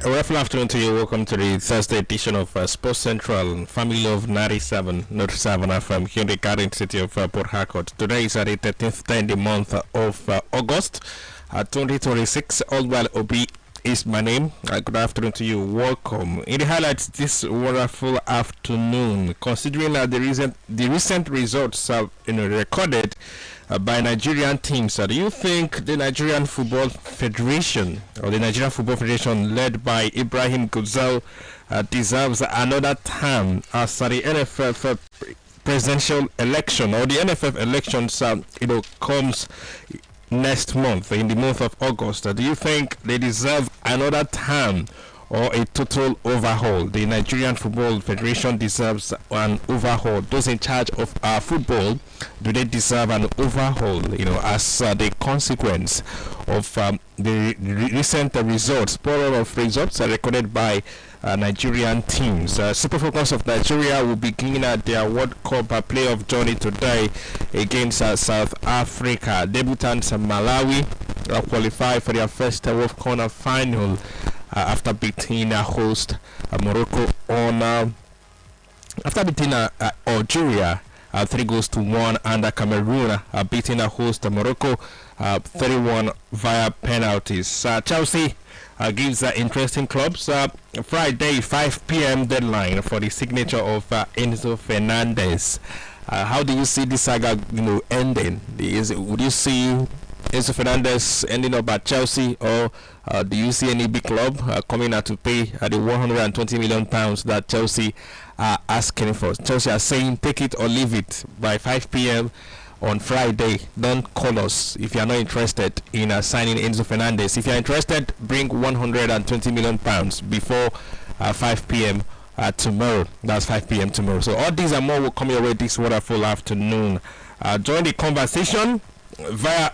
A wonderful afternoon to you. Welcome to the Thursday edition of Sports Central, Family of 97.7 FM here in the garden city of Port Harcourt. Today is the 13th day in the month of August 2026. Allwell Obi is my name. Good afternoon to you. Welcome. In the highlights this wonderful afternoon, considering the recent results recorded by Nigerian teams, do you think the Nigerian Football Federation or the Nigerian Football Federation led by Ibrahim Gusau deserves another term as the NFF presidential election or the NFF elections comes next month, in the month of August? Do you think they deserve another term or a total overhaul? The Nigerian Football Federation deserves an overhaul. Those in charge of our football, do they deserve an overhaul, as the consequence of the recent results, plural of results recorded by Nigerian teams? Super Falcons of Nigeria will begin their World Cup playoff journey today against South Africa. Debutants Malawi qualify for their first World Cup final after beating host Morocco on after beating Algeria 3-1, and Cameroon beating host Morocco 31 via penalties. Chelsea gives interesting clubs Friday 5 p.m. deadline for the signature of Enzo Fernandez. How do you see this saga ending? Would you see Enzo Fernandez ending up at Chelsea, or do you see any big club coming out to pay the 120 million pounds that Chelsea are asking for? Chelsea are saying take it or leave it by 5 p.m. on Friday. Don't call us if you are not interested in signing Enzo Fernandez. If you are interested, bring 120 million pounds before 5 p.m. Tomorrow. That's 5 p.m. tomorrow. So all these and more will come your way this wonderful afternoon. Join the conversation via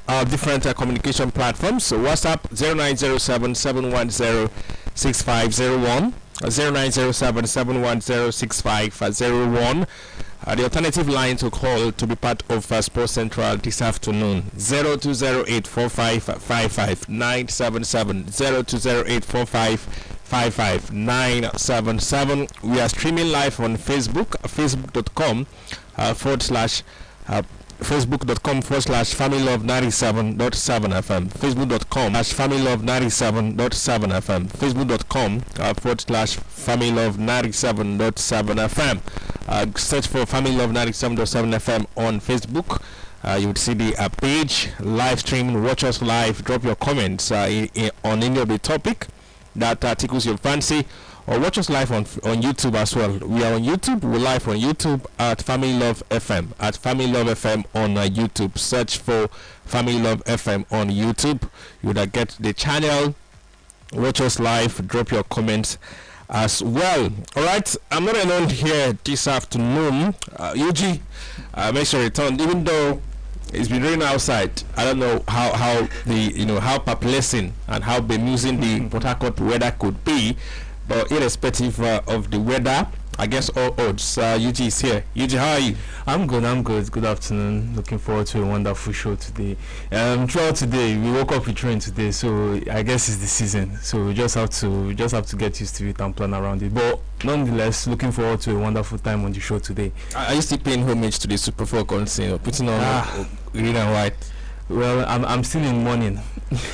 our different communication platforms. So WhatsApp 0907 710 6501, 0907 710 6501. The alternative line to call to be part of Sports Central this afternoon, 0208 4555 977, 0208 4555 977. We are streaming live on Facebook, facebook.com facebook.com/familylove97.7 FM, facebook.com/familylove97.7 FM, facebook.com/familylove97.7 FM. Search for Family Love 97.7 FM on Facebook. You would see the page, live stream, watch us live, drop your comments on any of the topic that tickles your fancy, or watch us live on YouTube as well. We are on YouTube. We're live on YouTube at Family Love FM. At Family Love FM on YouTube. Search for Family Love FM on YouTube. You would get the channel. Watch us live. Drop your comments as well. All right. I'm not alone here this afternoon. UG makes a return, even though it's been raining outside. I don't know how the how perplexing and how bemusing the Port Harcourt weather could be. But irrespective of the weather, I guess all odds. UG is here. UG, how are you? I'm good. Good afternoon. Looking forward to a wonderful show today. Throughout today, we woke up with rain today, so I guess it's the season. So we just have to get used to it and plan around it. But nonetheless, looking forward to a wonderful time on the show today. Are you still paying homage to the Super Falcons, putting on green and white? Well, I'm still in mourning.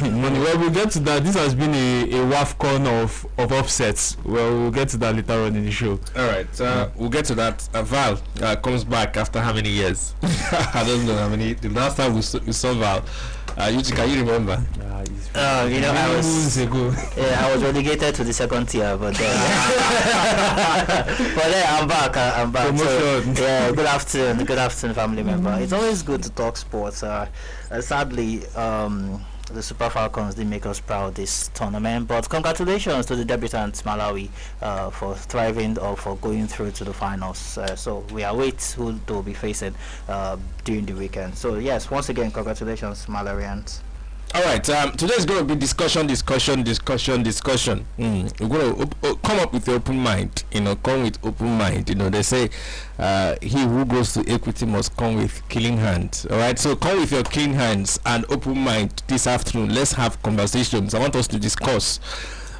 Well, we'll get to that. This has been a WAFCON of upsets. Well, we'll get to that later on in the show. All right, we'll get to that. Val comes back after how many years? I don't know how many. The last time we saw Val, can you remember? I was relegated to the second tier, but then I'm back. So, good afternoon, family member. It's always good to talk sports. Sadly, the Super Falcons didn't make us proud this tournament, but congratulations to the debutants Malawi for thriving or for going through to the finals. So we await who they will be facing during the weekend. So yes, once again, congratulations Malawians. All right, today's going to be discussion. We're going to come up with an open mind, come with open mind. They say he who goes to equity must come with clean hands. All right, so come with your clean hands and open mind this afternoon. Let's have conversations. I want us to discuss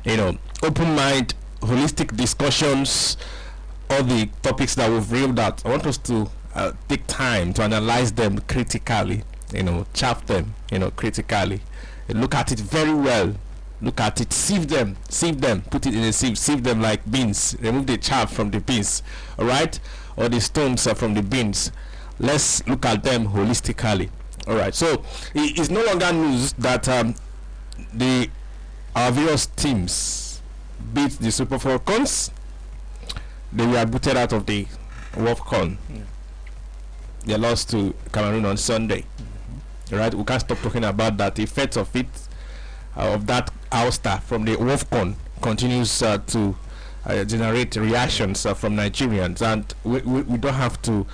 open mind, holistic discussions, all the topics that we've reeled out. I want us to take time to analyze them critically, chart them, critically, look at it very well, look at it, sieve them, put it in a sieve them like beans, remove the chaff from the beans, all right, or the stones from the beans. Let's look at them holistically. All right, so it's no longer news that our various teams beat the Super Falcons. They were booted out of the WAFCON. They lost to Cameroon on Sunday. Right, we can't stop talking about that. The effect of it, of that ouster from the WAFCON, continues to generate reactions from Nigerians, and we don't have to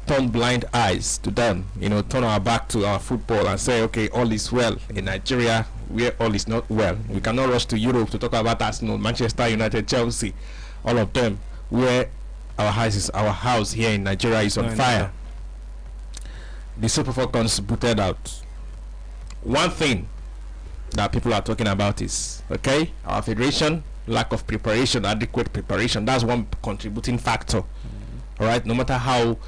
turn blind eyes to them. Turn our back to our football and say, okay, all is well in Nigeria, where all is not well. We cannot rush to Europe to talk about Arsenal, Manchester United, Chelsea, all of them, where our house here in Nigeria is on fire. The Super Falcons booted out. One thing that people are talking about is, okay, our federation, lack of preparation, adequate preparation. That's one contributing factor. All right, no matter how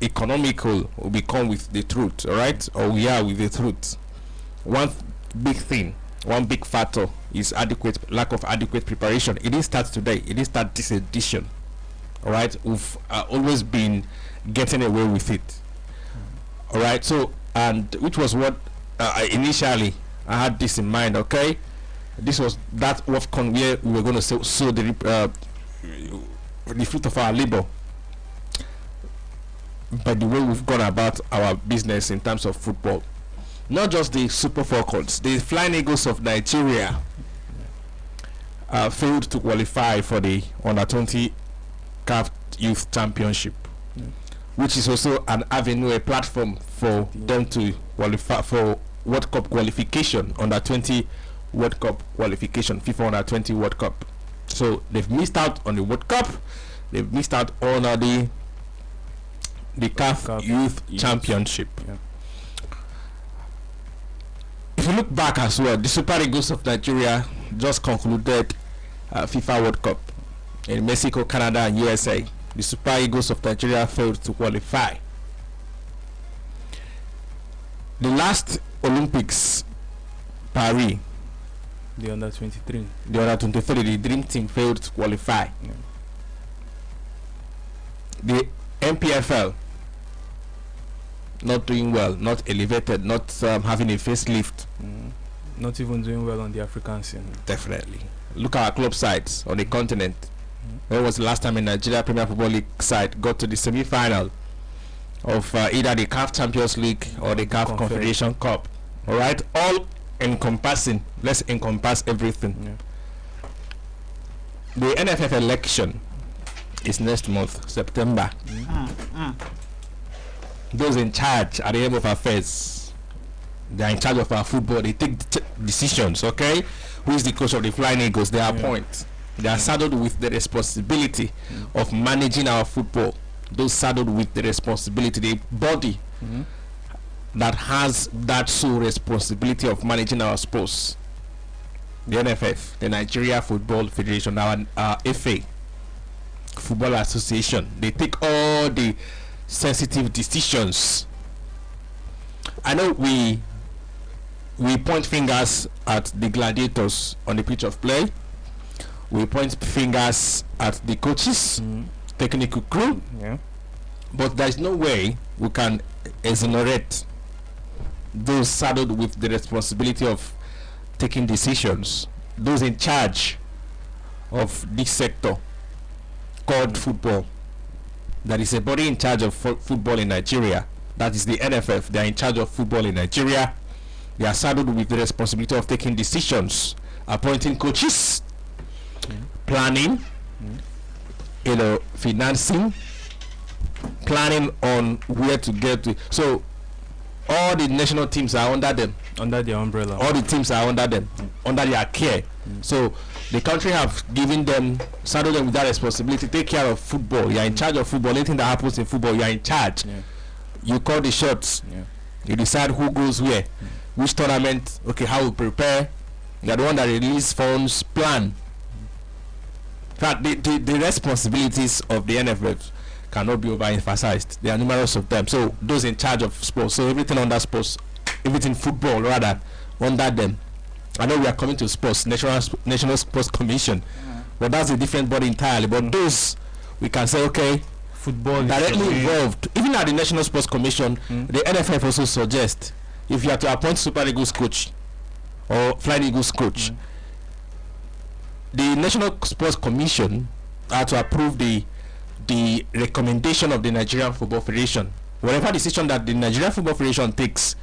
economical we become with the truth, all right, or we are with the truth, one big thing, one big factor is lack of adequate preparation. It didn't start today, it didn't start this edition. All right, we've always been getting away with it. All right, so, and which was what initially I had this in mind. Okay, this was that WAFCON where we were going to sow the fruit of our labor. But the way we've gone about our business in terms of football, not just the Super Falcons, the Flying Eagles of Nigeria failed to qualify for the Under-20 CAF Youth Championship, which is also an avenue, a platform for them to qualify for World Cup qualification, Under-20 World Cup qualification, FIFA Under-20 World Cup. So they've missed out on the World Cup, they've missed out on the CAF Youth Championship. If you look back as well, the Super Eagles of Nigeria just concluded FIFA World Cup in Mexico, Canada, and USA. The Super Eagles of Nigeria failed to qualify. The last Olympics, Paris, the Under-23, the Dream Team failed to qualify. The MPFL, not doing well, not elevated, not having a facelift. Not even doing well on the African scene. Definitely. Look at our club sides on the continent. When was the last time a Nigeria Premier Football League side got to the semi-final of either the CAF Champions League or the CAF Confederation Cup? All right, all encompassing. Let's encompass everything. The NFF election is next month, September. Those in charge at the helm of affairs, they are in charge of our football. They take decisions. Okay, who is the coach of the Flying Eagles? They appoint. They are saddled with the responsibility of managing our football. Those saddled with the responsibility, the body that has that sole responsibility of managing our sports. The NFF, the Nigeria Football Federation, our FA, Football Association, they take all the sensitive decisions. I know we point fingers at the gladiators on the pitch of play. We point fingers at the coaches, technical crew, but there is no way we can exonerate those saddled with the responsibility of taking decisions, those in charge of this sector called football. There is a body in charge of football in Nigeria. That is the NFF. They are in charge of football in Nigeria. They are saddled with the responsibility of taking decisions, appointing coaches, planning, financing, planning on where to get to. So all the national teams are under them, under their umbrella. All the teams are under them, under their care. So the country have given them, saddled them with that responsibility. Take care of football. You are in charge of football. Anything that happens in football, you are in charge. You call the shots. You decide who goes where, which tournament. Okay, how we prepare, They are the one that release funds, plan. In fact, the responsibilities of the NFF cannot be overemphasized. There are numerous of them. So those in charge of sports, so everything under sports, everything football rather, under them. I know we are coming to sports, National Sports Commission, but that's a different body entirely. But those we can say, okay, football directly involved. Even at the National Sports Commission, the NFF also suggests if you are to appoint Super Eagles coach or Flying Eagles coach, the National Sports Commission are to approve the recommendation of the Nigerian Football Federation. Whatever decision that the Nigerian Football Federation takes,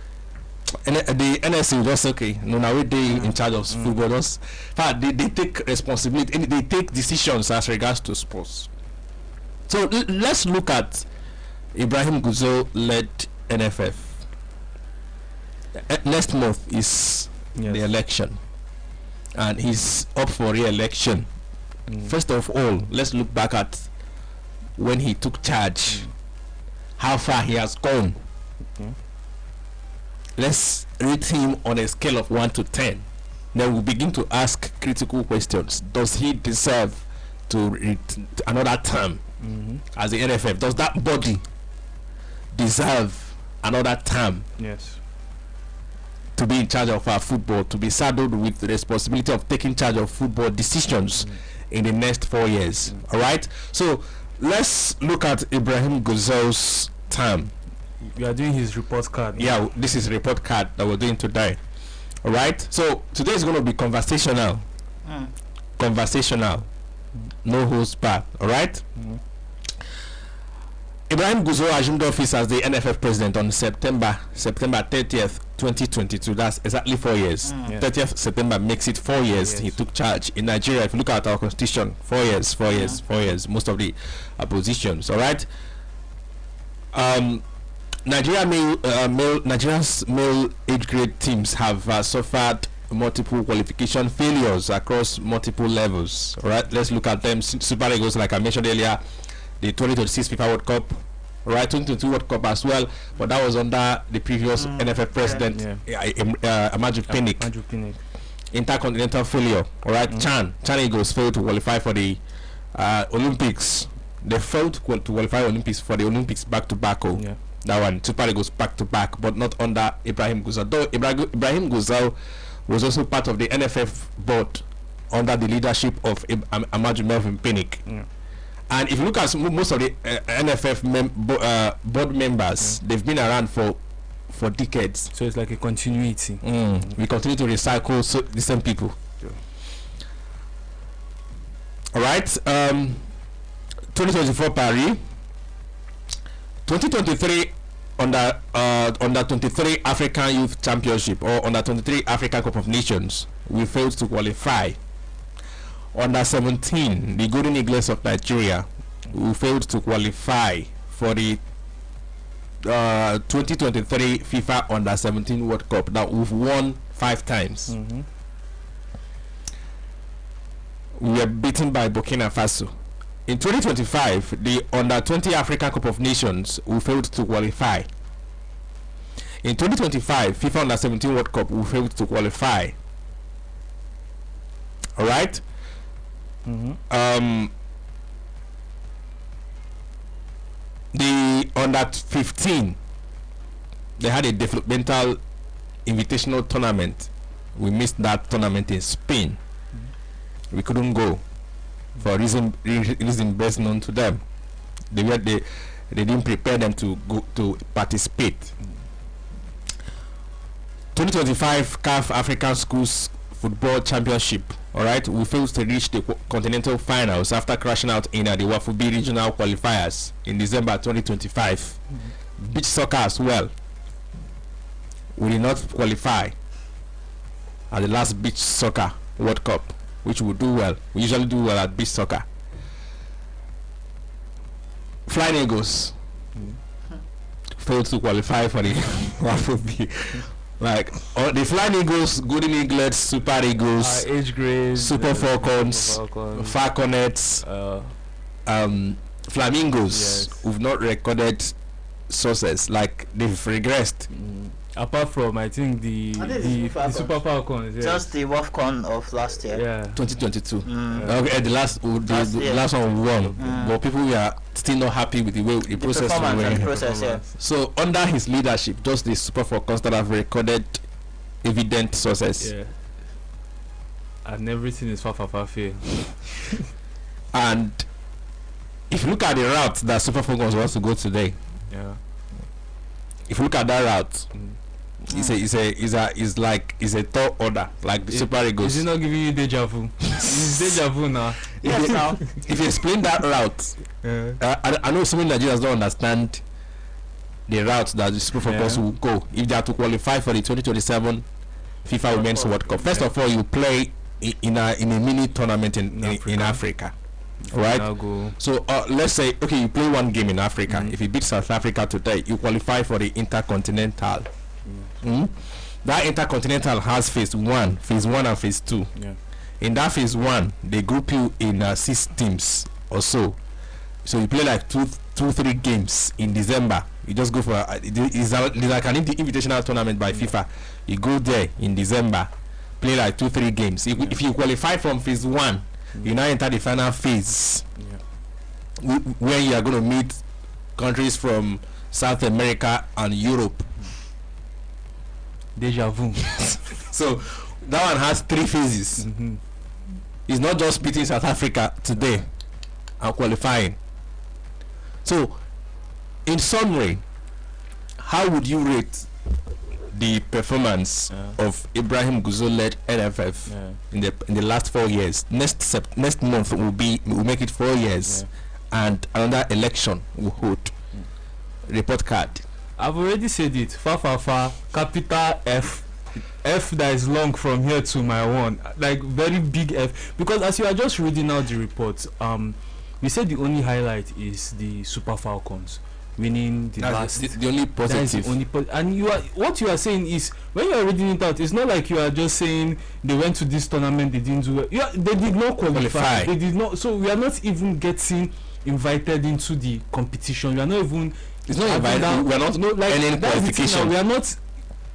and the NSC will just say, okay, no, now they in charge of football. They take responsibility and they take decisions as regards to sports. So let's look at Ibrahim Gusau led NFF. Next month is the election, and he's up for re-election. First of all, let's look back at when he took charge, how far he has gone. Let's rate him on a scale of 1 to 10. Then we'll begin to ask critical questions. Does he deserve to another term as the NFF? Does that body deserve another term? Yes. To be in charge of our football, to be saddled with the responsibility of taking charge of football decisions in the next 4 years. All right. So let's look at Ibrahim Gusau's term. We are doing his report card. Yeah, this is a report card that we're doing today. All right. So today is going to be conversational. Conversational. No holds back. All right. Ibrahim Gusau assumed office as the NFF president on September 30th, 2022. That's exactly 4 years. 30th September makes it 4 years. Yes. He took charge in Nigeria. If you look at our constitution, 4 years, 4 years, 4 years. Most of the positions. All right. Nigeria's male age grade teams have suffered multiple qualification failures across multiple levels. All right. Let's look at them. Super Eagles, like I mentioned earlier. The 2026 FIFA World Cup, right? 2022 World Cup as well, but that was under the previous NFF president, Amaju Pinnick. Intercontinental failure, all right? Chan Eagles failed to qualify for the Olympics. They failed to qualify Olympics for the Olympics back to back. That one, Super Eagles back to back, but not under Ibrahim Gusau. Though Ibrahim Gusau was also part of the NFF board under the leadership of Amaju Melvin Pinnick. And if you look at most of the NFF board members, they've been around for decades. So it's like a continuity. We continue to recycle the same people. All right. 2024 Paris, 2023 under 23 African Youth Championship or under 23 African Cup of Nations, we failed to qualify. Under 17, the Golden Eagles of Nigeria, who failed to qualify for the 2023 FIFA Under 17 World Cup that we've won 5 times. We were beaten by Burkina Faso. In 2025, the Under 20 African Cup of Nations, we failed to qualify. In 2025, FIFA Under 17 World Cup, we failed to qualify. All right. The under 15, they had a developmental invitational tournament. We missed that tournament in Spain. We couldn't go for reason best known to them. They didn't prepare them to go to participate. 2025 CAF African Schools Football Championship. All right, we failed to reach the continental finals after crashing out in the Wafubi regional qualifiers in December 2025. Beach soccer as well. We did not qualify at the last beach soccer World Cup, which we do well. We usually do well at beach soccer. Flying Eagles failed to qualify for the Wafubi. Like the Flying Eagles, Golden Eagles, Super Eagles, age grade, Super Falcons, Falconets, Flamingos, who've not recorded sources, like they've regressed. Apart from, I think the Super Falcons, yes. Just the WAFCON of last year. Yeah. 2022. Okay, the last one won, but people were still not happy with the way the process went. Yeah. So under his leadership, just the Super Falcons that have recorded evident success. Yeah. And everything is far fair. And if you look at the route that Super Falcons wants to go today, if you look at that route, it's a tall order, like the Super Eagles. Is it not giving you deja vu? It's deja vu now. If you explain that route, I know some Nigerians don't understand the route that the Super Falcons will go if they are to qualify for the 2027 FIFA Women's World Cup. First of all, you play in a mini tournament in Africa. Right. So let's say you play one game in Africa. If you beat South Africa today, you qualify for the Intercontinental. That Intercontinental has phase 1 and phase 2. In that phase 1, they group you in 6 teams or so. So you play like 2-3 games in December. You just go for it's like an invitational tournament by FIFA. You go there in December, play like 2-3 games. If you qualify from phase 1, you now enter the final phase, where you are going to meet countries from South America and Europe. Deja vu. So that one has 3 phases. It's not just beating South Africa today and qualifying. So in summary, how would you rate the performance of Ibrahim Gusau led NFF in the last 4 years? Next month will make it 4 years, and another election will hold. Report card. I've already said it. Far, capital F that is long from here to my one, like very big F. Because as you are just reading out the report, we said the only highlight is the Super Falcons winning the last. The only positive. And what you are saying is, when you are reading it out, it's not like you are just saying they went to this tournament, they didn't do well. They did not qualify. They did not. So we are not even getting invited into the competition. We are not even. It's not invited. We are not any qualification. We are not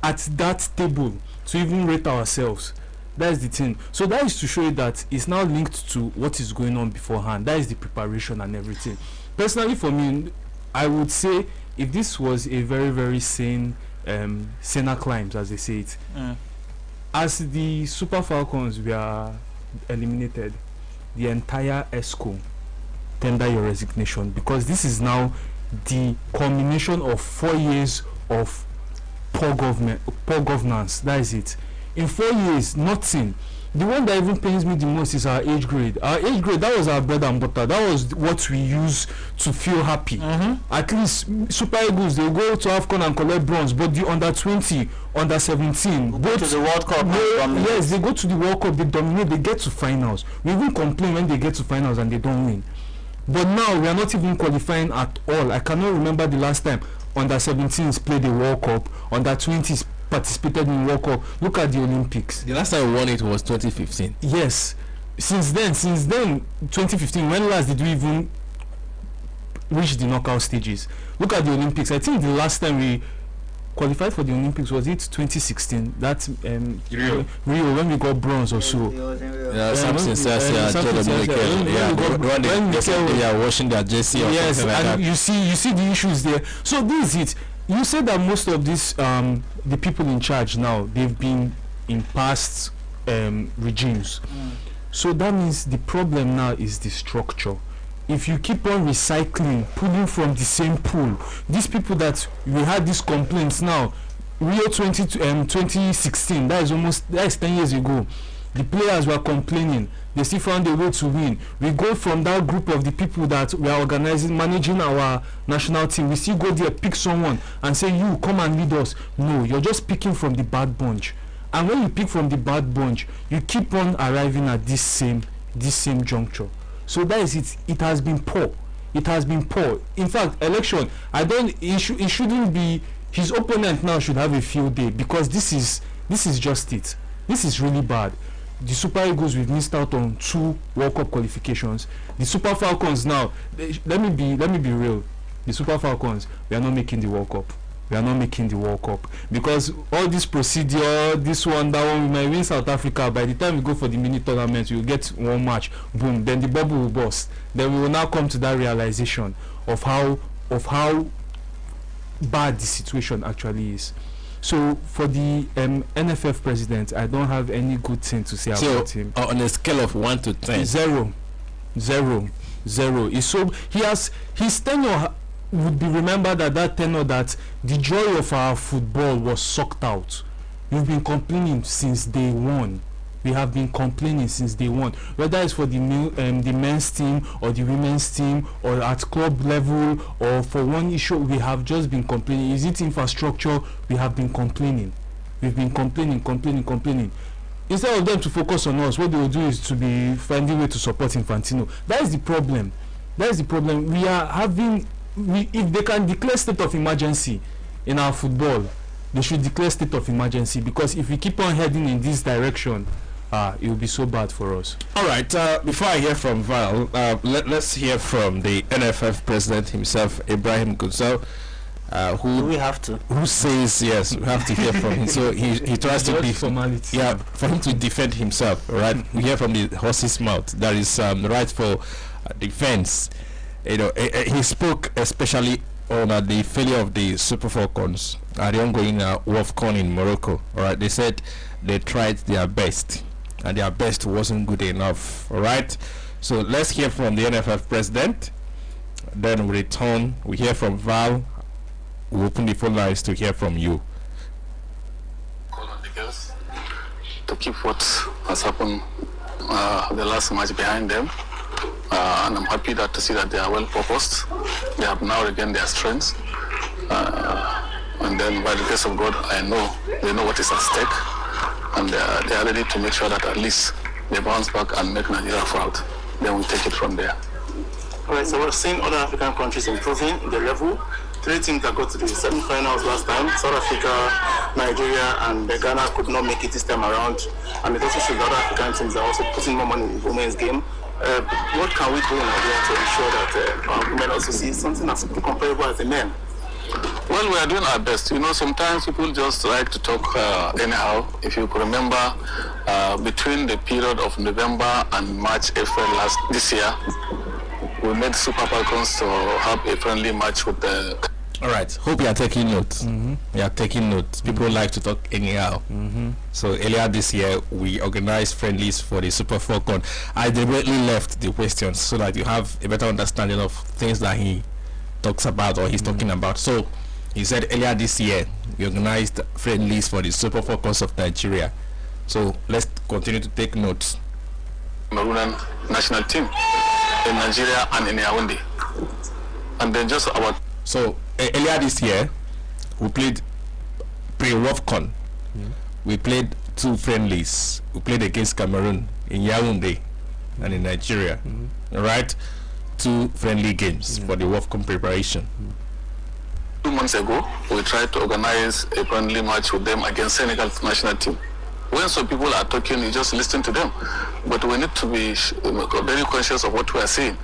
at that table to even rate ourselves. That is the thing. So that is to show you that it's now linked to what is going on beforehand. That is the preparation and everything. Personally, for me, I would say if this was a very, very sane Senna climbs, as they say it, as the Super Falcons were eliminated, the entire ESCO tender your resignation, because this is now the culmination of 4 years of poor governance. That is it. In 4 years, nothing. The one that even pains me the most is our age grade. Our age grade, that was our bread and butter. That was what we use to feel happy. At least Super Eagles, they go to AFCON and collect bronze, but the under 20, under 17, go to the World Cup. Yes, they go to the World Cup, they dominate, they get to finals. We even complain when they get to finals and they don't win. But now we are not even qualifying at all. I cannot remember the last time under 17s played the World Cup, under 20s participated in World Cup. Look at the Olympics. The last time we won it was 2015. Yes. Since then 2015, when last did we even reach the knockout stages? Look at the Olympics. I think the last time we qualified for the Olympics, was it 2016? That Rio, when we got bronze or so. Something says they are washing their jersey or something like that. You see the issues there. So this is it. You said that most of these the people in charge now, they've been in past regimes. So that means the problem now is the structure. If you keep on recycling, pulling from the same pool, these people that we had these complaints now, Rio 2016, that is 10 years ago. The players were complaining, they still found a way to win. We go from that group of the people that we are organizing, managing our national team, we still go there, pick someone and say, you come and lead us. No, you're just picking from the bad bunch. And when you pick from the bad bunch, you keep on arriving at this same juncture. So that is it. It has been poor. It has been poor. In fact, election, it shouldn't be, his opponent now should have a field day, because this is just it. This is really bad. The Super Eagles, we've missed out on 2 World Cup qualifications. The Super Falcons now, let me be real. The Super Falcons, we are not making the World Cup. we are not making the World Cup, because all this procedure, this one, that one, we might win South Africa. By the time we go for the mini tournament, we will get one match, boom, then the bubble will burst. Then we will now come to that realization of how bad the situation actually is. So for the NFF president, I don't have any good thing to say about him. On a scale of 1 to 10, 0. It's so his tenure would be remembered at that tenure that the joy of our football was sucked out. We've been complaining since day one. We have been complaining since day one, whether it's for the men's team or the women's team or at club level, or for one issue we have just been complaining. Is it infrastructure? We have been complaining. We've been complaining. Instead of them to focus on us, what they will do is to be finding a way to support Infantino. That is the problem. We are having, if they can declare state of emergency in our football, they should declare state of emergency, because if we keep on heading in this direction, it will be so bad for us. All right. Before I hear from Val, let's hear from the NFF president himself, Ibrahim Gusau. Who we have to? Who says yes? We have to hear from him. So he tries to be formality. Yeah, for him to defend himself. Right. We hear from the horse's mouth. There is the right for defense. You know, he spoke especially on the failure of the Super Falcons at the ongoing WAFCON in Morocco. All right. They said they tried their best, and their best wasn't good enough. All right. So let's hear from the NFF president. Then we return. We hear from Val. We open the phone lines to hear from you. Call on the girls to keep what has happened the last match behind them, and I'm happy to see that they are well focused. They have now regained their strength, and then by the grace of God, I know they know what is at stake, and they are ready to make sure that at least they bounce back and make Nigeria proud. Then we take it from there. All right, so we're seeing other African countries improving the level. 3 teams that got to the semi-finals last time, South Africa, Nigeria, and Ghana could not make it this time around. And it also shows that other African teams are also putting more money in the women's game. What can we do in Nigeria to ensure that our women also see something as comparable as the men? Well, we are doing our best. You know, sometimes people just like to talk anyhow. If you could remember, between the period of November and March, April this year, we made Super Falcons to have a friendly match with the... All right. Hope you are taking notes. You are taking notes. People like to talk anyhow. So earlier this year, we organized friendlies for the Super Falcon. I deliberately left the questions so that you have a better understanding of things that he talks about or he's talking about. So he said earlier this year, we organized friendlies for the Super Falcons of Nigeria. So let's continue to take notes. Cameroon national team in Nigeria and in Yaoundé. And then just about... So earlier this year, we played pre-WAFCON. We played 2 friendlies. We played against Cameroon in Yaoundé and in Nigeria. All right? 2 friendly games for the WAFCON preparation. 2 months ago, we tried to organize a friendly match with them against Senegal national team. When some people are talking, you just listen to them. But we need to be very conscious of what we are saying.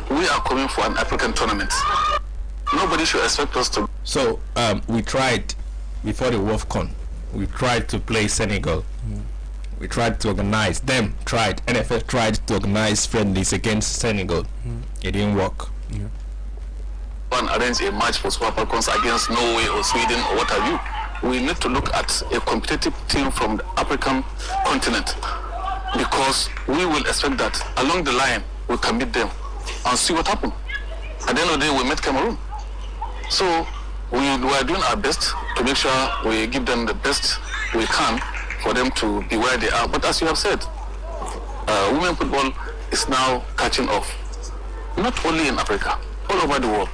We are coming for an African tournament. Nobody should expect us to... So, we tried, before the WAFCON, we tried to play Senegal. We tried to organize, NFF tried to organize friendlies against Senegal. It didn't work. And arrange a match for Super Falcons against Norway or Sweden or what have you. We need to look at a competitive team from the African continent, because we will expect that along the line we can meet them and see what happens. At the end of the day, we met Cameroon. So we are doing our best to make sure we give them the best we can for them to be where they are. But as you have said, women football is now catching off, not only in Africa, all over the world.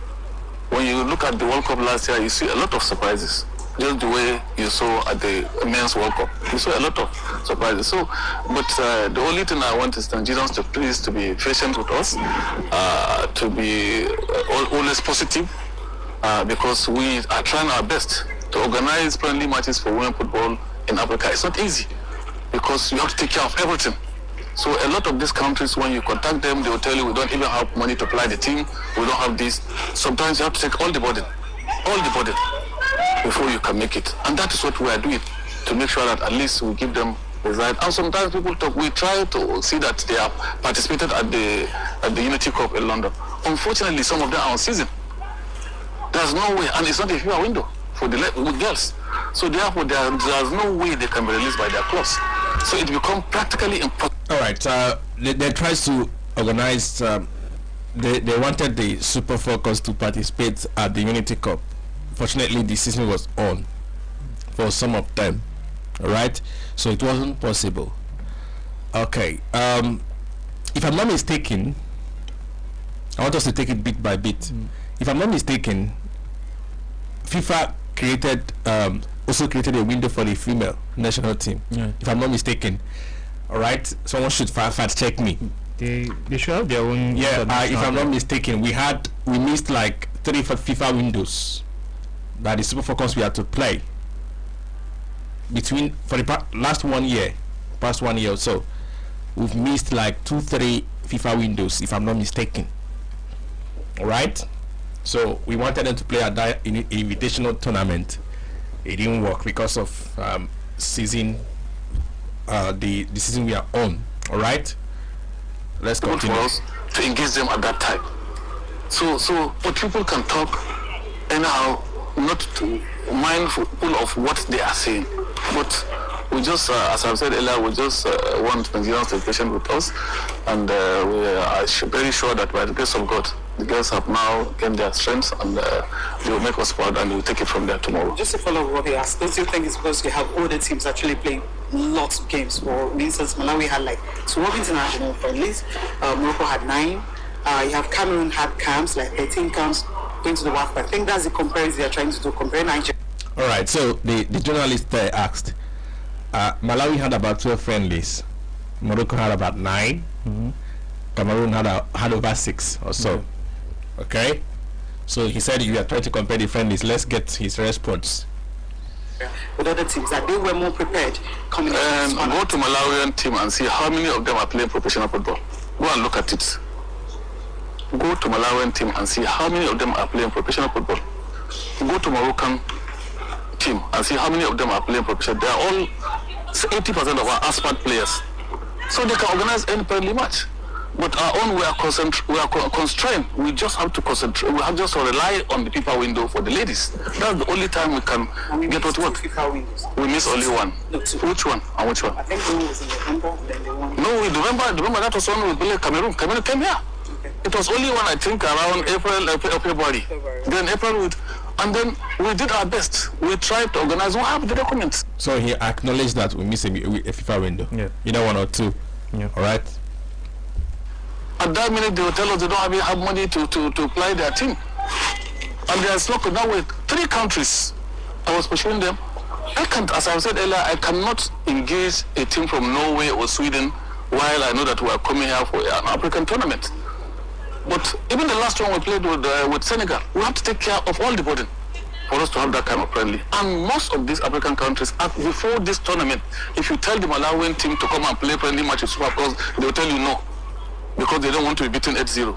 When you look at the World Cup last year, you see a lot of surprises. Just the way you saw at the Men's World Cup. You saw a lot of surprises. So, but the only thing I want is Nigerians to please to be patient with us, to be always positive, because we are trying our best to organize friendly matches for women football in Africa. It's not easy, because you have to take care of everything. So a lot of these countries, when you contact them, they will tell you we don't even have money to fly the team, we don't have this. Sometimes you have to take all the burden. before you can make it. And that is what we are doing, to make sure that at least we give them the right. And sometimes people talk, we try to see that they have participated at the Unity Cup in London. Unfortunately, some of them are on season. There's no way, and it's not a FIFA window for the girls. So therefore, there's no way they can be released by their clubs. So it becomes practically impossible. All right, they tried to organize. They wanted the Super Falcons to participate at the Unity Cup. Fortunately, the season was on for some of them. All right, so it wasn't possible. Okay, if I'm not mistaken, I want us to take it bit by bit. If I'm not mistaken, FIFA also created a window for the female national team. Yeah. If I'm not mistaken, all right. Someone should fact check me. They should have their own. Yeah, if I'm not mistaken, we missed like 3 FIFA windows that the Super Falcons we had to play for the past 1 year or so. We've missed like 2-3 FIFA windows, if I'm not mistaken. All right. So we wanted them to play at that invitational tournament. It didn't work because of season. The season we are on. All right. Let's continue. For us to engage them at that time. So, but people can talk anyhow, not to mindful of what they are saying. But we just, as I've said earlier, we just want Nigerians to be patient with us, and we are very sure that by the grace of God, the girls have now gained their strength, and they will make us proud, and we will take it from there tomorrow. Just to follow up what he asked, don't you think it's because you have older teams actually playing lots of games? For instance, Malawi had like 12 international friendlies, Morocco had 9, you have Cameroon had camps, like 13 camps going to the WAFC. I think that's the comparison they're trying to do, compare Nigeria. All right, so the journalist asked, Malawi had about 12 friendlies, Morocco had about 9, Cameroon had over 6 or so. Okay, so he said you are trying to compare the friendlies. Let's get his response. With other teams, that they were more prepared coming Go to Malawian team and see how many of them are playing professional football. Go and look at it. Go to Malawian team and see how many of them are playing professional football. Go to Moroccan team and see how many of them are playing professional. They are all 80% of our aspirant players, so they can organize any friendly match. But our own, we are constrained. We just have to concentrate. We have just to rely on the FIFA window for the ladies. That's the only time we can get what work. We miss only one. No, 2. Which one? And which one? I think the one was in November, then the one. No, we remember that was when we played Cameroon. Cameroon came here. Okay. It was only one, I think, around February. Then April, and then we did our best. We tried to organize. We have the documents. So he acknowledged that we missed a FIFA window. Yeah. Either 1 or 2. Yeah. All right. At that minute, they will tell us they don't have money to apply their team. And there is local now with 3 countries. I was pursuing them. I can't, as I said earlier, I cannot engage a team from Norway or Sweden while I know that we are coming here for an African tournament. But even the last one we played with Senegal, we have to take care of all the burden for us to have that kind of friendly. And most of these African countries, before this tournament, if you tell the Malawian team to come and play friendly match with Super Falcons, they will tell you no, because they don't want to be beaten 8-0.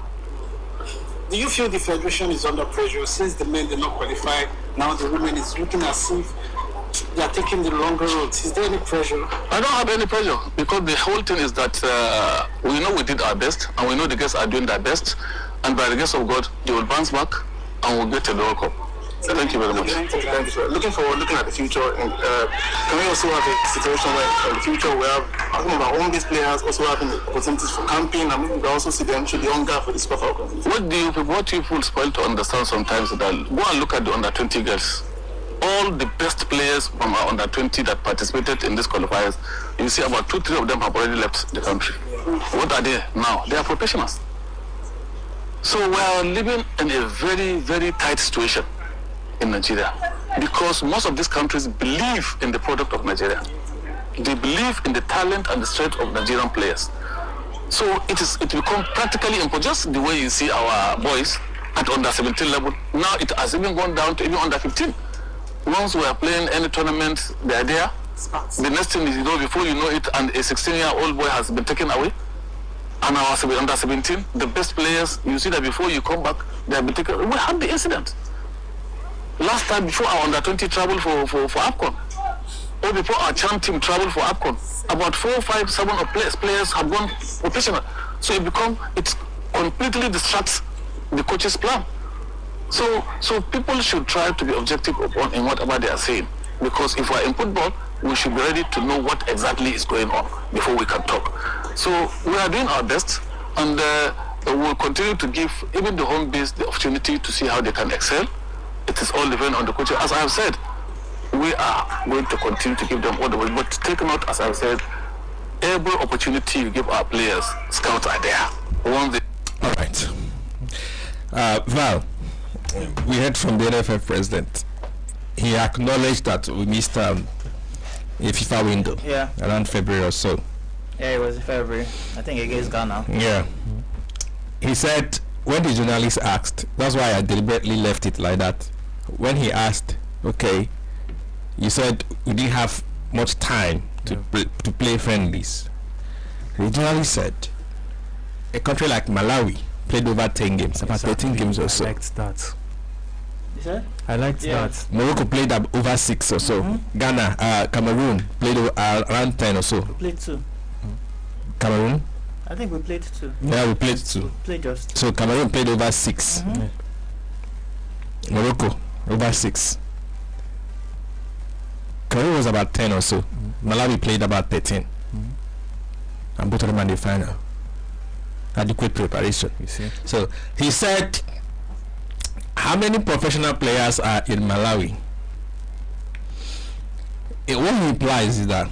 Do you feel the federation is under pressure since the men did not qualify? Now the women is looking as if they are taking the longer route. Is there any pressure? I don't have any pressure, because the whole thing is that we know we did our best, and we know the guys are doing their best, and by the grace of God, they will bounce back and we'll get a World Cup. So thank you very much. Thank you. Looking forward, looking at the future, and can we also have a situation where in the future we have some of our own-based players also having opportunities for camping, and maybe we also see them show the hunger for the Super Falcons? What people spoil to understand sometimes is that go and look at the under-20 girls. All the best players from our under-20 that participated in these qualifiers, you see about 2-3 of them have already left the country. What are they now? They are professionals. So we are living in a very, very tight situation in Nigeria, because most of these countries believe in the product of Nigeria. They believe in the talent and the strength of Nigerian players. So it becomes practically impossible. Just the way you see our boys at under-17 level, now it has even gone down to even under-15. Once we are playing any tournament, they are there. The next thing is, before you know it, and a 16-year-old boy has been taken away. And our under-17, the best players, you see that before you come back, they have been taken. We had the incident. Last time before our under-20 travel for AFCON, or before our champ team travel for AFCON, about 4, 5, 7 of players have gone professional. So it completely distracts the coach's plan. So people should try to be objective in whatever they are saying, because if we are in football, we should be ready to know what exactly is going on before we can talk. So we are doing our best, and we'll continue to give even the home base the opportunity to see how they can excel. It is all dependent on the coach. As I have said, we are going to continue to give them all the way, but take note, as I have said, every opportunity you give our players, scouts are there. Once they all right. Val, we heard from the NFF president. He acknowledged that we missed a FIFA window around February or so. Yeah, it was in February. I think against Ghana. Yeah. He said, when the journalist asked, that's why I deliberately left it like that. When he asked, okay, you said we didn't have much time to play friendlies. The journalist said, a country like Malawi played over 10 games, about 13 games or so. I liked that. I liked that. Morocco played over 6 or so. Ghana, Cameroon played around 10 or so. We played 2. Cameroon? I think we played 2. Yeah, we played 2. We played just. So Cameroon played over 6. Morocco over 6. Cameroon was about 10 or so. Malawi played about 13. And both of them in the final. Adequate preparation. You see. So he said, how many professional players are in Malawi? What he implies is that,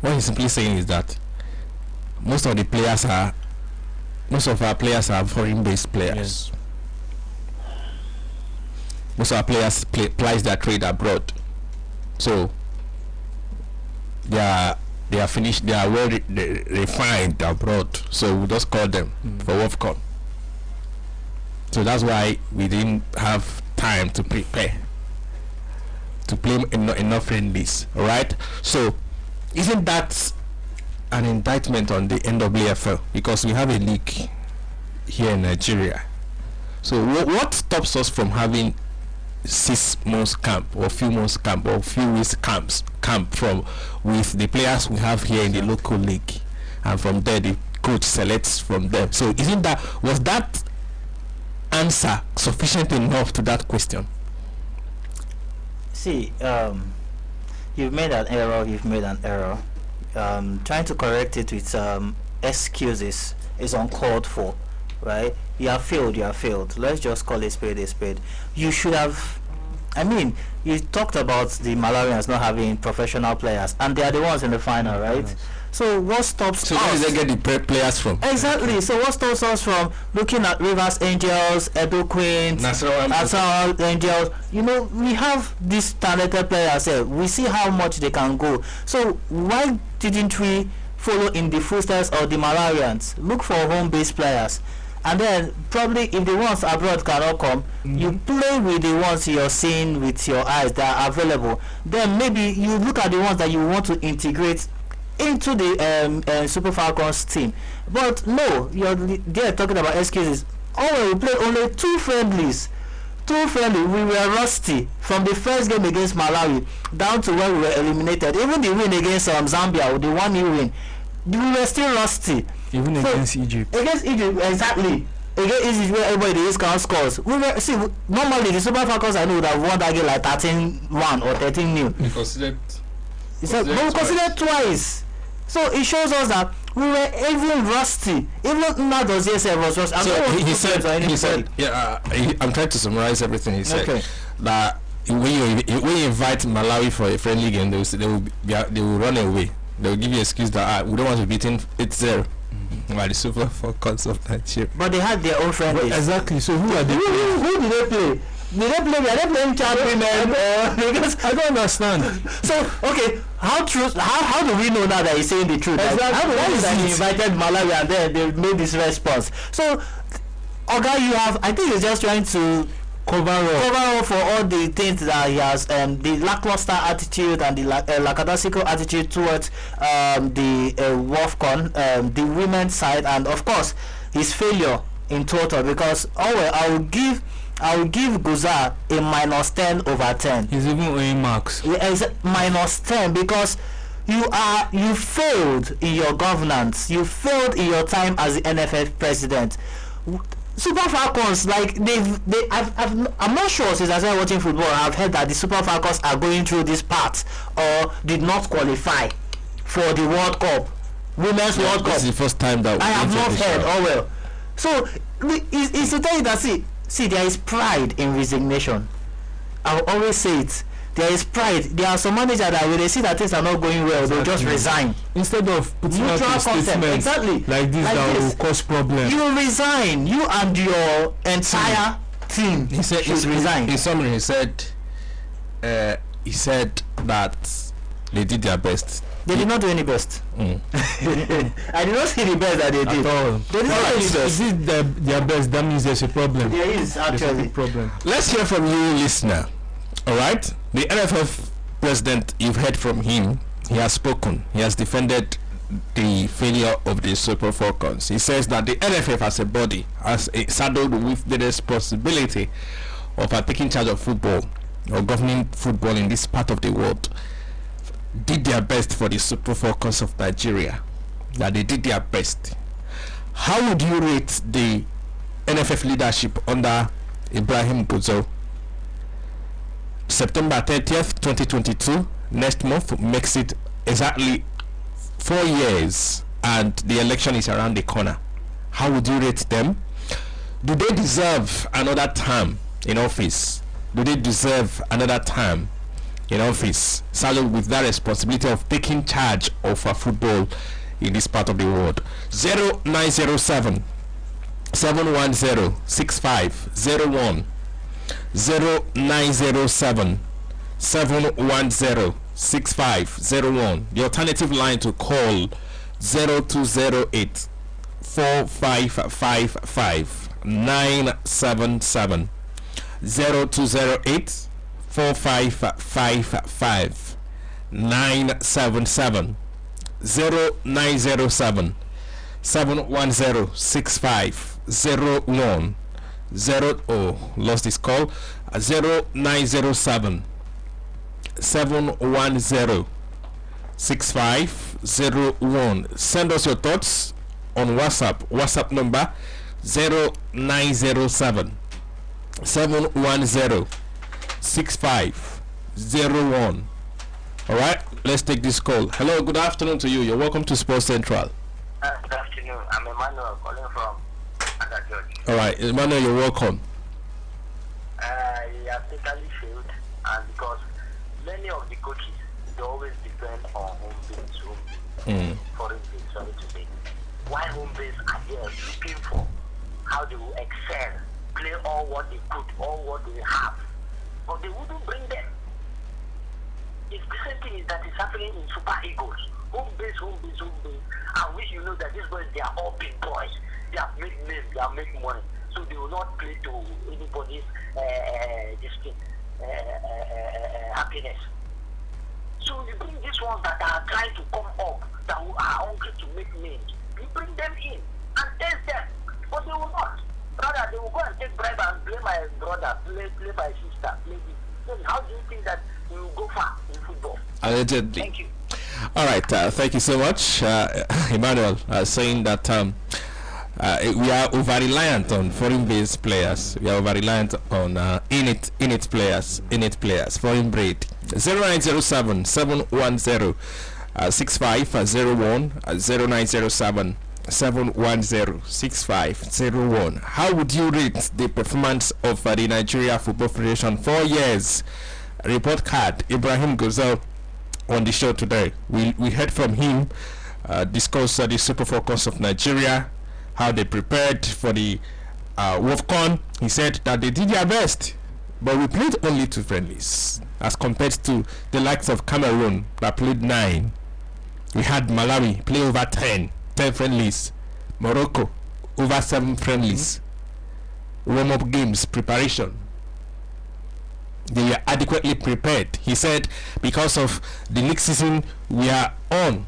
what he's simply saying is that most of our players are foreign-based players. Most of our players plies their trade abroad, so they are finished. They are well refined abroad. So we just call them for WAFCON. So that's why we didn't have time to prepare to play enough friendlies. All right. So isn't that an indictment on the NWFL, because we have a league here in Nigeria? So what stops us from having 6 months camp or few months camp or few weeks camp from with the players we have here in the local league, and from there the coach selects from them? So was that answer sufficient enough to that question? See, you've made an error. Trying to correct it with excuses is uncalled for, right? You have failed. Let's just call a spade a spade. You should have, you talked about the Malawians not having professional players, and they are the ones in the final, right? So what stops us? So where do they get the players from? Exactly. So what stops us from looking at Rivers Angels, Edo Queens, Nassau Angels? We have these talented players here. We see how much they can go. So why didn't we follow in the footsteps of the Malawians? Look for home-based players, and then probably if the ones abroad cannot come, you play with the ones you're seeing with your eyes that are available. Then maybe you look at the ones that you want to integrate into the Super Falcons team. But no, they're talking about excuses. We played only 2 friendlies. We were rusty from the first game against Malawi down to when we were eliminated. Even the win against Zambia, the 1-0 win, we were still rusty. Even against Egypt. Against Egypt, exactly. Against Egypt, where everybody is count scores. Normally the Super Falcons I know would have won that game like 13-1 or 13-0. We considered twice. So it shows us that we were even rusty. Even not those years was rusty. He said, I'm trying to summarize everything he said. Okay. That when you invite Malawi for a friendly game, they will run away. They will give you an excuse that we don't want to be beaten 8-0 by the Super Falcons of Nigeria. But they had their own friendlies. Exactly. So who are they? Who did they play? Did they play? Are they playing champion? Because I don't understand. So okay, how do we know now that he's saying the truth? Exactly. How do we know that he invited Malawi and then they made this response? So, Oga, I think he's just trying to cover up for all the things that he has, the lackluster attitude and the lackadaisical attitude towards the WAFCON, the women's side, and of course his failure in total. Because I will give I will give Guzar a -10/10. He's even owing marks. It's -10 because you failed in your governance. You failed in your time as the NFF president. Super Falcons, like I'm not sure since I started watching football. I've heard that the Super Falcons are going through this part or did not qualify for the World Cup, Women's World Cup. This is the first time that I have not heard. Oh well, so it's to tell you that see there is pride in resignation. I will always say it. There is pride. There are some managers that when they see that things are not going well, they'll just resign. Instead of putting out a statement exactly like this that will cause problems. You resign. You and your entire team should resign. In summary, he said that they did their best. They did not do any best. I did not see the best that they did. They did not do Is it their best? That means there's a problem. There is actually a big problem. Let's hear from you, listener. All right, the NFF president, you've heard from him. He has spoken. He has defended the failure of the Super Falcons. He says that the NFF as a body has saddled with the responsibility of taking charge of football or governing football in this part of the world. Did their best for the Super Falcons of Nigeria. That they did their best. How would you rate the NFF leadership under Ibrahim Gusau? September 30th, 2022, next month makes it exactly 4 years, and the election is around the corner. How would you rate them? Do they deserve another term in office? Do they deserve another term in office, saddled with that responsibility of taking charge of football in this part of the world? 0907 710 6501 0907 710 6501. The alternative line to call 0208 4555 977 0208 4555 977 0907 710 6501 lost this call. 0907 710 6501. Send us your thoughts on WhatsApp number 0907 710 6501. All right, let's take this call. Hello, good afternoon to you. You're welcome to Sports Central. Good afternoon. I'm Emmanuel calling from Under George. All right, Emmanuel, you're welcome. He has totally failed, and because many of the coaches, they always depend on home base, foreign base, sorry to say. Why home base are there looking for how they will excel, play all what they could, all what they have, but they wouldn't bring them. It's the same thing that is happening in Super Eagles. Home base, and which you know that these boys, they are all big boys. They have made names, they have made money. So they will not play to anybody's happiness. So you bring these ones that are trying to come up, that are hungry to make names. You bring them in and test them, but they will not. Rather, they will go and take bribe and play my brother, play my sister, play this. Then how do you think that we will go far in football? Allegedly. Thank you. All right, thank you so much, Emmanuel, saying that we are over-reliant on foreign-based players. We are over-reliant on in-it players, foreign breed. 0907 710 6501 0907 710 6501. How would you rate the performance of the Nigeria Football Federation? 4 years. Report card. Ibrahim Gusau on the show today. We heard from him discuss the Super Falcons of Nigeria, how they prepared for the WAFCON. He said that they did their best, but we played only 2 friendlies as compared to the likes of Cameroon that played 9. We had Malawi play over 10 friendlies, Morocco over 7 friendlies. Warm-up games, preparation, they were adequately prepared. He said because of the league season we are on,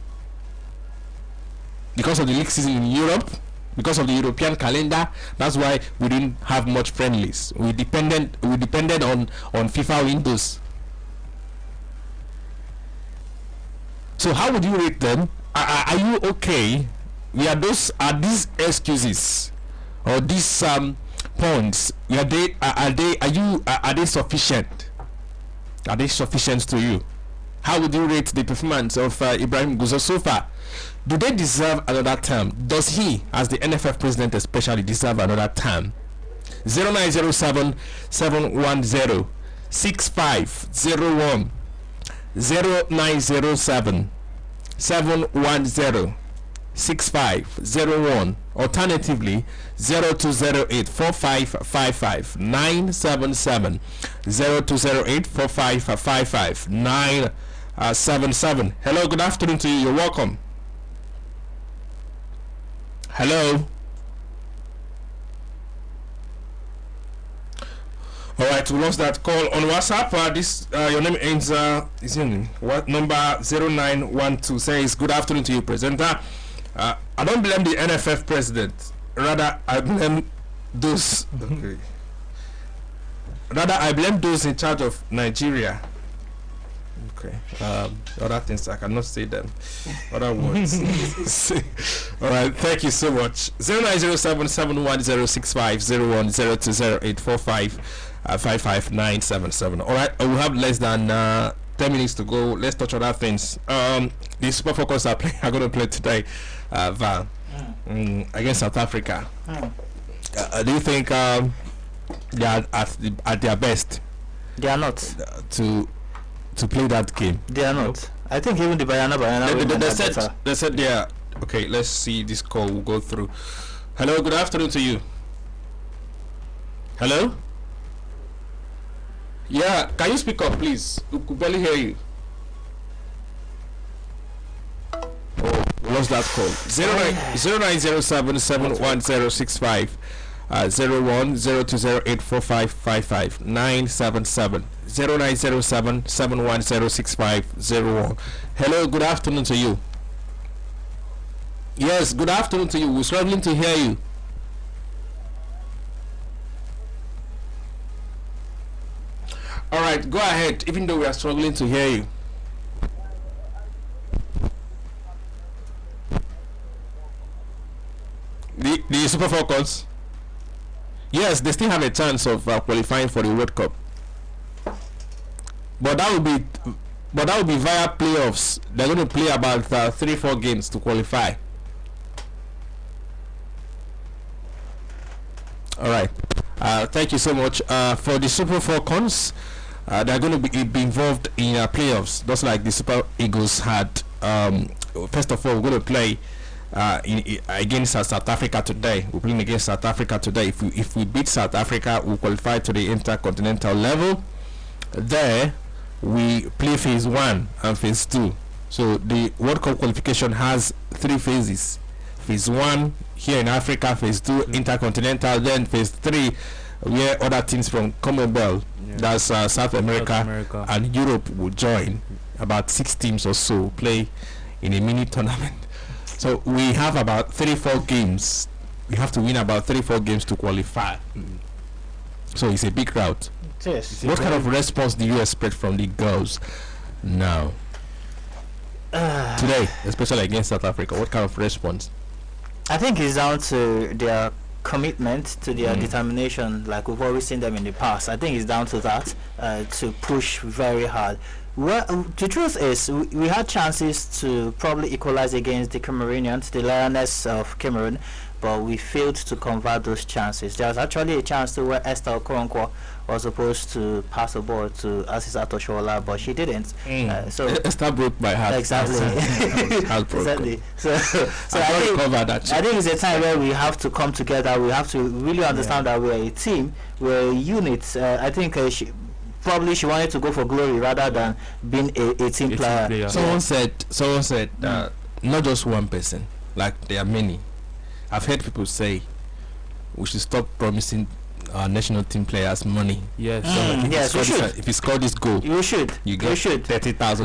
because of the league season in Europe, because of the European calendar. That's why we didn't have much friendlies. We depended on FIFA windows. So how would you rate them? Are you okay? Are these excuses or these points? Are they sufficient? Are they sufficient to you? How would you rate the performance of Ibrahim Gusau so far? Do they deserve another term? Does he, as the NFF president especially, deserve another term? 0907 710 6501 0907 710 6501. Alternatively 0208 4555 977 0208 4555 977. Hello, good afternoon to you. You're welcome. Hello. All right, we lost that call on WhatsApp. Your name ends is in what number 0912 says good afternoon to you, presenter. I don't blame the NFF president. Rather, I blame those. Okay. Rather, I blame those in charge of Nigeria. Okay. Other things I cannot say them. Other words. All right. Thank you so much. 0907 710 6501 0208 55977. All right. We have less than 10 minutes to go. Let's touch on other things. The Super Falcons are going to play today, Val, against South Africa. Do you think they are at their best? They are not. To play that game. They are not. Nope. I think even the Bayana they said they are. Okay, let's see this call. We'll go through. Hello, good afternoon to you. Hello? Yeah, can you speak up, please? We could barely hear you. Oh, we lost that call. 0907 710 65 01 0208 4555 977 0907 710 6501. Hello, good afternoon to you. Yes, good afternoon to you. We're struggling to hear you. All right, go ahead, even though we are struggling to hear you. The Super Falcons, yes, they still have a chance of qualifying for the World Cup, but that will be via playoffs. They're going to play about 3-4 games to qualify. All right, thank you so much. For the Super Falcons, they're going to be involved in playoffs, just like the Super Eagles had. First of all, we're going to play against South Africa today. We're playing against South Africa today. If we beat South Africa, we'll qualify to the intercontinental level. There we play phase 1 and phase 2. So the World Cup qualification has 3 phases. Phase 1 here in Africa, phase 2 intercontinental, then phase 3 where other teams from Commonwealth, that's South America and Europe will join. About 6 teams or so play in a mini tournament. So we have about 34 games. We have to win about 34 games to qualify. So it's a big route. Yes. What kind of response do you expect from the girls now? Today, especially against South Africa, what kind of response? I think it's down to their commitment, to their determination, like we've always seen them in the past. I think it's down to that, to push very hard. Well, the truth is, we had chances to probably equalize against the Cameroonians, the Lioness of Cameroon, but we failed to convert those chances. There was actually a chance to where Esther Okoronkwo was supposed to pass the ball to Asisat Oshoala, but she didn't. So Esther broke my heart. Exactly. Exactly. So I think it's a time where we have to come together. We have to really understand that we're a team, we're a unit. I think she wanted to go for glory rather than being a team player. Someone said not just one person, like there are many. I've heard people say we should stop promising our national team players money. Yes. Yes, we should. If you score this goal, you should. You get $30,000. So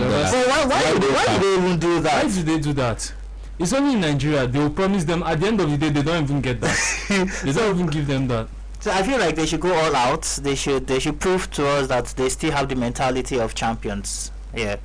why do they even do that? Why do they do that? It's only in Nigeria they will promise them. At the end of the day, they don't even get that. They don't even give them that. So I feel like they should go all out. They should prove to us that they still have the mentality of champions. Yeah.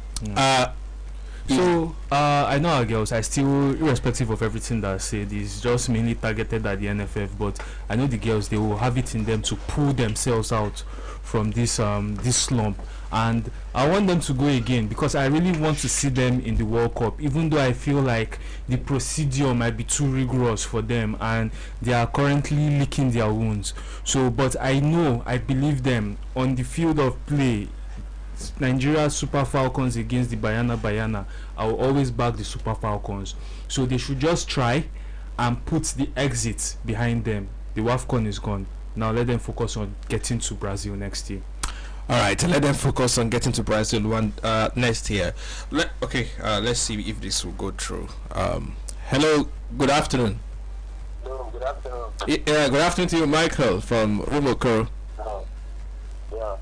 So I know our girls. I still, irrespective of everything that I said, is just mainly targeted at the NFF. But I know the girls, they will have it in them to pull themselves out from this slump, and I want them to go again because I really want to see them in the World Cup. Even though I feel like the procedure might be too rigorous for them, and they are currently licking their wounds. So, but I believe them on the field of play. Nigeria Super Falcons against the Bayana. I will always back the Super Falcons. So they should just try and put the exit behind them. The WAFCON is gone. Now let them focus on getting to Brazil next year. All right, let them focus on getting to Brazil next year. Let's see if this will go through. Hello, good afternoon. Hello, good afternoon. Yeah, good afternoon to you, Michael from Rumoko. Yeah.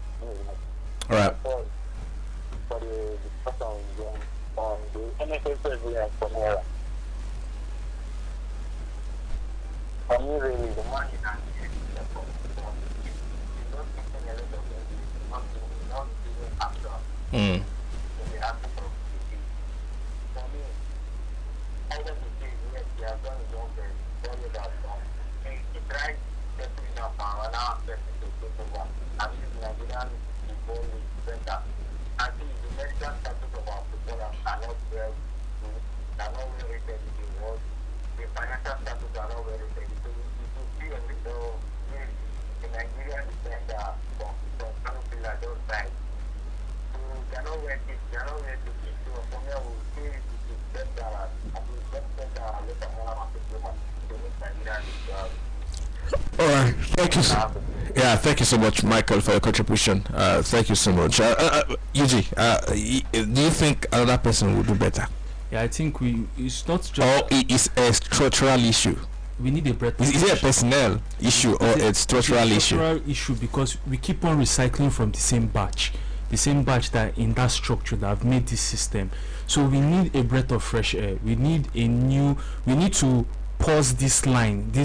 All right. For the discussion on the NFF president for Naira. For me, really, the money that Alright, thank you. Yeah, thank you so much, Michael, for your contribution. Thank you so much. UG, do you think another person would do better? Yeah, I think it's not just. Or it's a structural issue? We need a better. Is it a personnel issue or a structural issue? Structural issue because we keep on recycling from the same batch that in that structure that have made this system. So we need a breath of fresh air. We need to pause this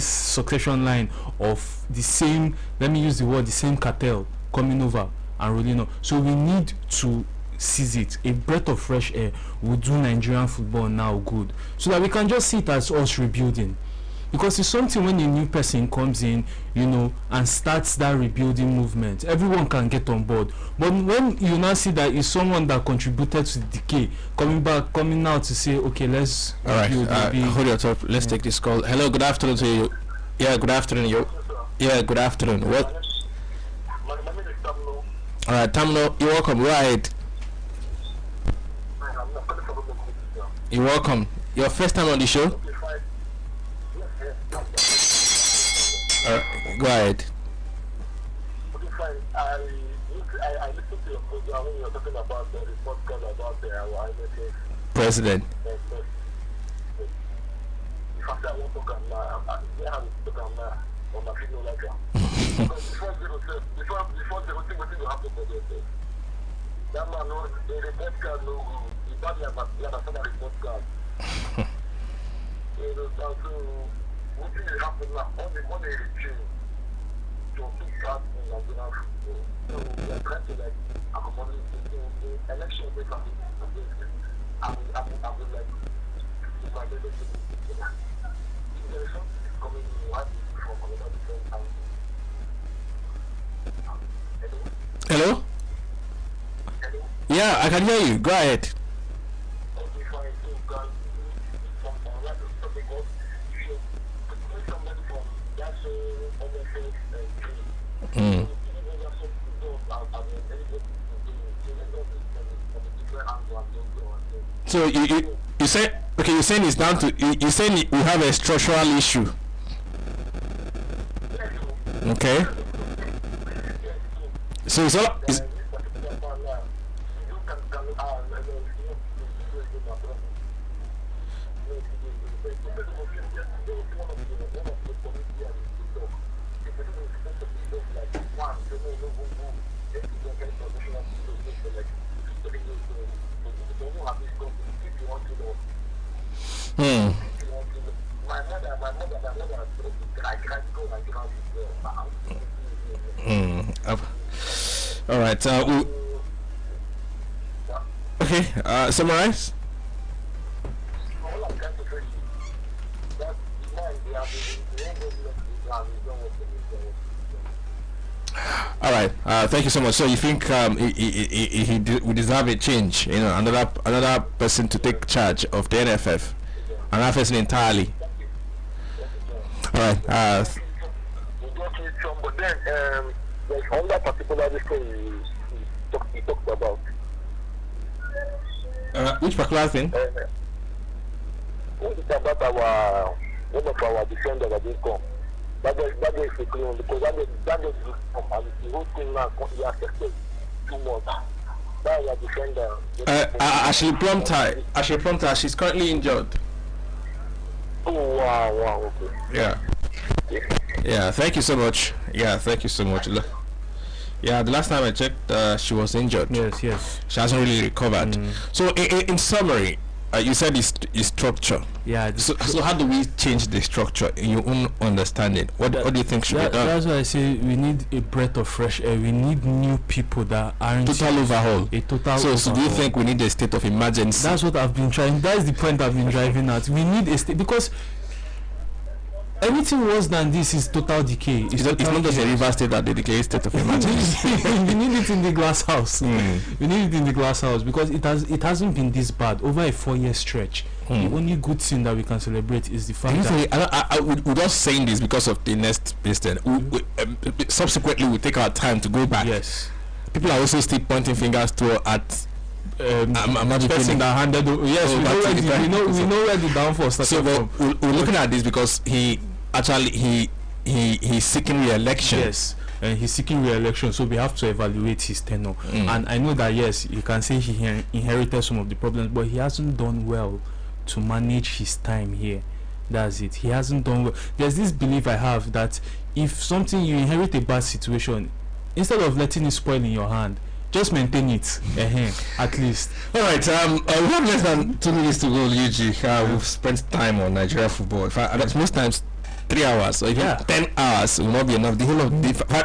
succession line of the same, let me use the word, the same cartel coming over and rolling up. So we need to seize it. A breath of fresh air will do Nigerian football now good, so that we can just see it as us rebuilding. Because it's something when a new person comes in, and starts that rebuilding movement, everyone can get on board. But when you now see that it's someone that contributed to the decay coming out to say, okay, let's rebuild. Hold your thought. Let's take this call. Hello, good afternoon to you. Yeah, good afternoon. Yeah, good afternoon. What? All right, Tamno, you're welcome. Go ahead. You're welcome. Your first time on the show? Go ahead. Okay, fine. I listened to your program when you were talking about the podcast about the IMF president. If I say I won't talk now, I have to talk now on my video like that. Because before the thing will happen for yourself. That man knows the report card no good. He badly understand the report card. So what will happen now? On the regime to pick up in Nigerian football. So we are trying to accommodate the election based on I will like if I did it if there is something coming in what from another different time. Hello? Yeah, I can hear you. Go ahead. So you say, okay, you're saying it's down to you're saying we have a structural issue. Okay. So it's all All right. Okay. Summarize. All right. Thank you so much. So you think we deserve a change? You know, another person to take charge of the NFF, another person entirely. All right. But then there's another particular thing you talked about. Which particular thing? It's about one of our defenders that didn't come. That is a claim because that is come and the whole thing now is affected too much. That is a defender. Ashley Plumter, she's currently injured. Oh wow, okay. Yeah, thank you so much. Yeah, the last time I checked, she was injured. Yes. She hasn't really recovered. So in summary, you said it's structure. Yeah. So how do we change the structure in your own understanding? What do you think should be done? That's why I say we need a breath of fresh air. We need new people that aren't total overhaul. So do you think we need a state of emergency? That's what I've been trying. That is the point I've been driving at. We need a state because anything worse than this is total decay. It's not just a river state that they declare state of emergency. We need it in the glass house. We need it in the glass house because it hasn't been this bad over a 4-year stretch. The only good thing that we can celebrate is the fact that we're just saying this because of the next instance. Subsequently, we take our time to go back. Yes, people are also still pointing fingers at person that handed over. Yes, we know where the downfall started. So we're looking at this because he's seeking re-election. Yes, and he's seeking re-election, so we have to evaluate his tenure. And I know that yes, you can say he inherited some of the problems, but he hasn't done well to manage his time here. That's it. He hasn't done well. There's this belief I have that if you inherit a bad situation, instead of letting it spoil in your hand, just maintain it. At least. All right. We have less than 2 minutes to go, Luigi. We've spent time on Nigeria football. In fact, most times 3 hours, so even 10 hours will not be enough. The whole of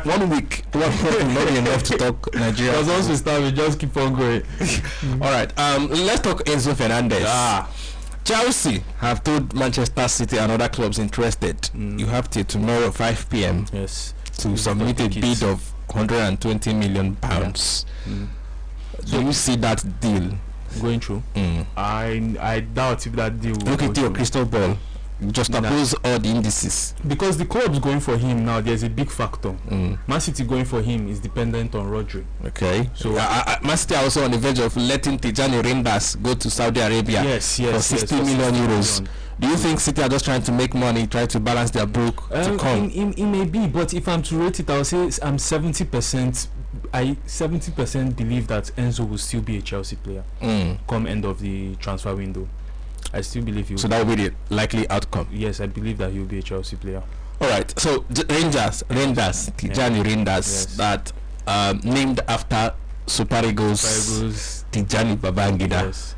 1 week will not be enough to talk Nigeria. Because once we start, we just keep on going. All right. Let's talk Enzo Fernandez. Chelsea have told Manchester City and other clubs interested. You have till tomorrow 5 p.m. Yes. To submit a bid of £120 million. Do you see that deal going through? I doubt if that deal will look into your crystal ball. Just oppose all the indices. Because the club's going for him now, there's a big factor. Man City going for him is dependent on Rodri. Okay. So Man City are also on the verge of letting Tijani Reinders go to Saudi Arabia for 60 million euros. Do you think City are just trying to make money, try to balance their book to come? It may be, but if I'm to rate it, I'll say I'm 70%. I 70% believe that Enzo will still be a Chelsea player come end of the transfer window. I still believe he will. So that will be the likely outcome. Yes, I believe that he will be a Chelsea player. All right. So Tijani Reinders, that named after Super Eagles Tijani Babangida. Yes.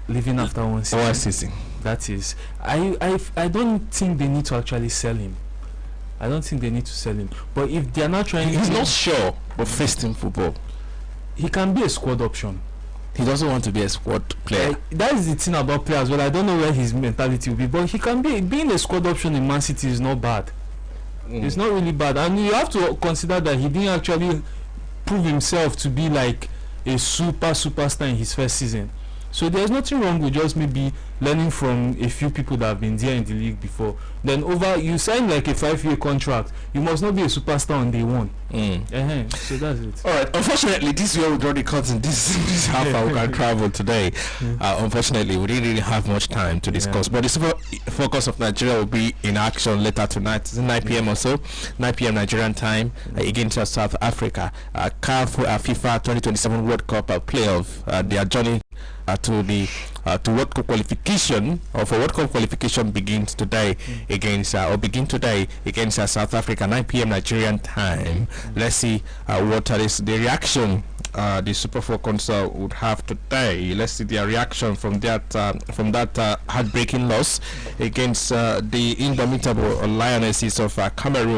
Living after one season. That is, I don't think they need to actually sell him. I don't think they need to sell him. But if they are not trying, he's not sure of first team football. He can be a squad option. He doesn't want to be a squad player. That is the thing about players. Well, I don't know where his mentality will be, but he can be. Being a squad option in Man City is not bad. It's not really bad, and you have to consider that he didn't actually prove himself to be like a superstar in his first season. So there's nothing wrong with just maybe learning from a few people that have been there in the league before. Then you sign like a 5-year contract. You must not be a superstar on day one. So that's it. All right. Unfortunately, this is where we draw the curtain. This is how far we can travel today. Unfortunately, we didn't really have much time to discuss. But the super focus of Nigeria will be in action later tonight. It's 9 p.m. or so, 9 p.m. Nigerian time against South Africa. CAF FIFA 2027 World Cup playoff. They are joining to the to World Cup qualification, or for World Cup qualification begins today against South Africa, 9 p.m. Nigerian time. Let's see what is the reaction the Super Falcons would have today. Let's see their reaction from that heartbreaking loss against the indomitable Lionesses of Cameroon.